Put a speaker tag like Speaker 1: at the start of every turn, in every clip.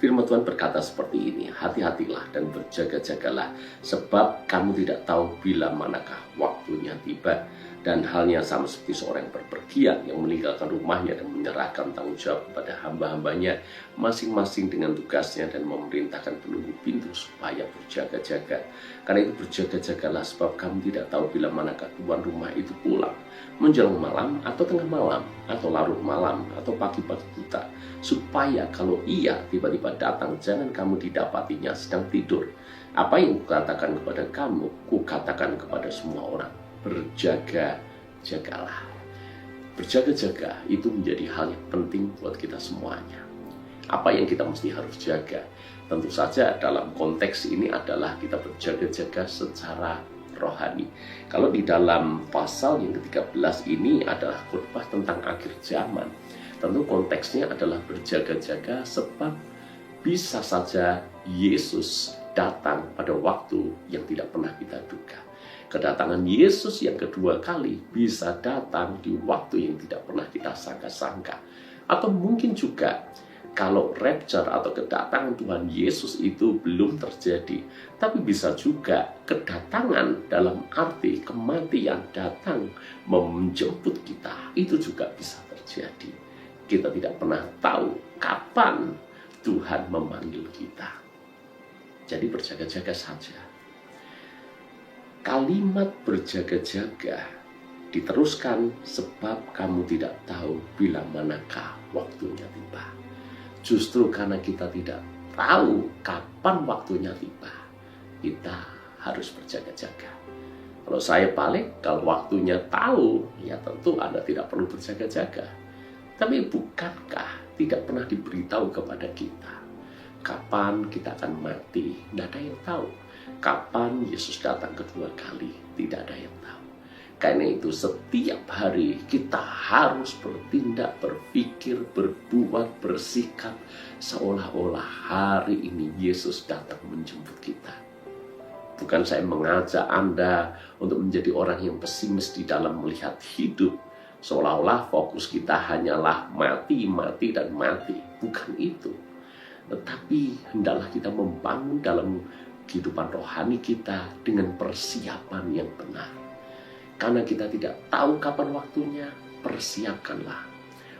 Speaker 1: Firman Tuhan berkata seperti ini, hati-hatilah dan berjaga-jagalah, sebab kamu tidak tahu bila manakah waktunya tiba. Dan halnya sama seperti seorang yang berpergian, yang meninggalkan rumahnya dan menyerahkan tanggung jawab kepada hamba-hambanya, masing-masing dengan tugasnya, dan memerintahkan penunggu pintu supaya berjaga-jaga. Karena itu berjaga-jagalah, sebab kamu tidak tahu bila manakah tuan rumah itu pulang, menjelang malam, atau tengah malam, atau larut malam, atau pagi-pagi buta, supaya kalau ia tiba-tiba datang, jangan kamu didapatinya sedang tidur. Apa yang kukatakan kepada kamu, kukatakan kepada semua orang, berjaga-jagalah. Berjaga-jaga itu menjadi hal yang penting buat kita semuanya. Apa yang kita mesti harus jaga? Tentu saja dalam konteks ini adalah kita berjaga-jaga secara rohani. Kalau di dalam pasal yang ke-13 ini adalah khotbah tentang akhir zaman, tentu konteksnya adalah berjaga-jaga sebab bisa saja Yesus datang pada waktu yang tidak pernah kita duga. Kedatangan Yesus yang kedua kali bisa datang di waktu yang tidak pernah kita sangka-sangka. Atau mungkin juga kalau rapture atau kedatangan Tuhan Yesus itu belum terjadi, tapi bisa juga kedatangan dalam arti kematian datang menjemput kita, itu juga bisa terjadi. Kita tidak pernah tahu kapan Tuhan memanggil kita. Jadi berjaga-jaga saja. Kalimat berjaga-jaga diteruskan sebab kamu tidak tahu bila manakah waktunya tiba. Justru karena kita tidak tahu kapan waktunya tiba, kita harus berjaga-jaga. Kalau saya balik, kalau waktunya tahu, ya tentu Anda tidak perlu berjaga-jaga. Tapi bukankah tidak pernah diberitahu kepada kita kapan kita akan mati? Tidak ada yang tahu. Kapan Yesus datang kedua kali? Tidak ada yang tahu. Karena itu setiap hari kita harus bertindak, berpikir, berbuat, bersikap seolah-olah hari ini Yesus datang menjemput kita. Bukan saya mengajak Anda untuk menjadi orang yang pesimis di dalam melihat hidup, seolah-olah fokus kita hanyalah mati, mati, dan mati. Bukan itu. Tetapi hendaklah kita membangun dalam kehidupan rohani kita dengan persiapan yang benar. Karena kita tidak tahu kapan waktunya, persiapkanlah.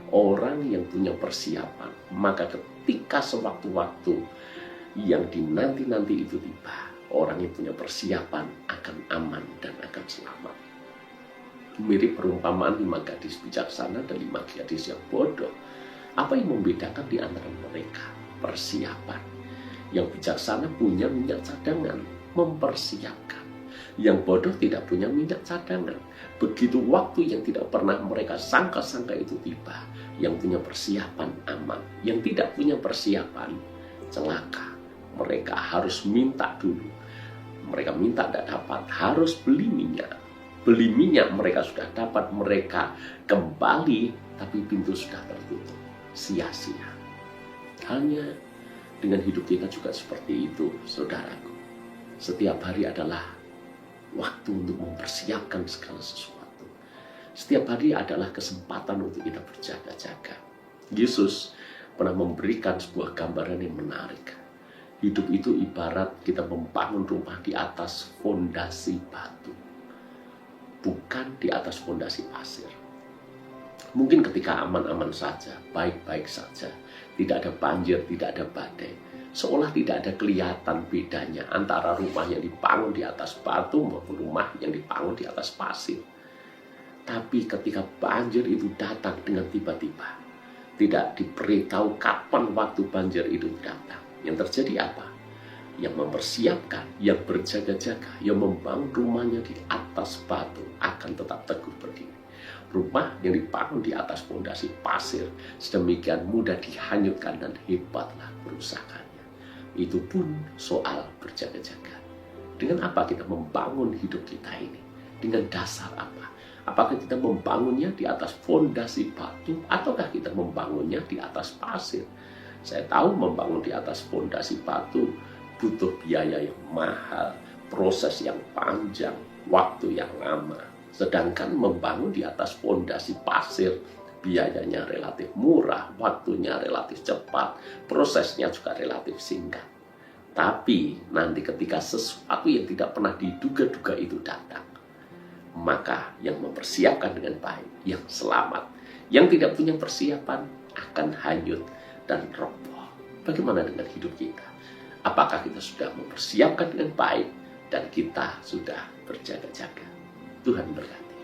Speaker 1: Orang yang punya persiapan, maka ketika sewaktu-waktu yang dinanti-nanti itu tiba, orang yang punya persiapan akan aman dan akan selamat. Mirip perumpamaan 5 gadis bijaksana dan 5 gadis yang bodoh. Apa yang membedakan di antara mereka? Persiapan. Yang bijaksana punya minyak cadangan, mempersiapkan. Yang bodoh tidak punya minyak cadangan. Begitu waktu yang tidak pernah mereka sangka-sangka itu tiba, yang punya persiapan aman. Yang tidak punya persiapan celaka. Mereka harus minta dulu. Mereka minta tidak dapat, harus beli minyak. Beli minyak mereka sudah dapat, mereka kembali, tapi pintu sudah tertutup. Sia-sia. Hanya dengan hidup kita juga seperti itu, saudaraku. Setiap hari adalah waktu untuk mempersiapkan segala sesuatu. Setiap hari adalah kesempatan untuk kita berjaga-jaga. Yesus pernah memberikan sebuah gambaran yang menarik. Hidup itu ibarat kita membangun rumah di atas fondasi batu, bukan di atas fondasi pasir. Mungkin ketika aman-aman saja, baik-baik saja, tidak ada banjir, tidak ada badai, seolah tidak ada kelihatan bedanya antara rumah yang dibangun di atas batu maupun rumah yang dibangun di atas pasir. Tapi ketika banjir itu datang dengan tiba-tiba, tidak diberitahu kapan waktu banjir itu datang, yang terjadi apa? Yang mempersiapkan, yang berjaga-jaga, yang membangun rumahnya di atas batu akan tetap teguh berdiri. Rumah yang dibangun di atas fondasi pasir sedemikian mudah dihanyutkan dan hebatlah kerusakannya. Itu pun soal berjaga-jaga. Dengan apa kita membangun hidup kita ini? Dengan dasar apa? Apakah kita membangunnya di atas fondasi batu ataukah kita membangunnya di atas pasir? Saya tahu membangun di atas fondasi batu butuh biaya yang mahal, proses yang panjang, waktu yang lama. Sedangkan membangun di atas fondasi pasir biayanya relatif murah, waktunya relatif cepat, prosesnya juga relatif singkat. Tapi nanti ketika sesuatu yang tidak pernah diduga-duga itu datang, maka yang mempersiapkan dengan baik, yang selamat, yang tidak punya persiapan akan hanyut dan roboh. Bagaimana dengan hidup kita? Apakah kita sudah mempersiapkan dengan baik dan kita sudah berjaga-jaga? Tuhan berkati.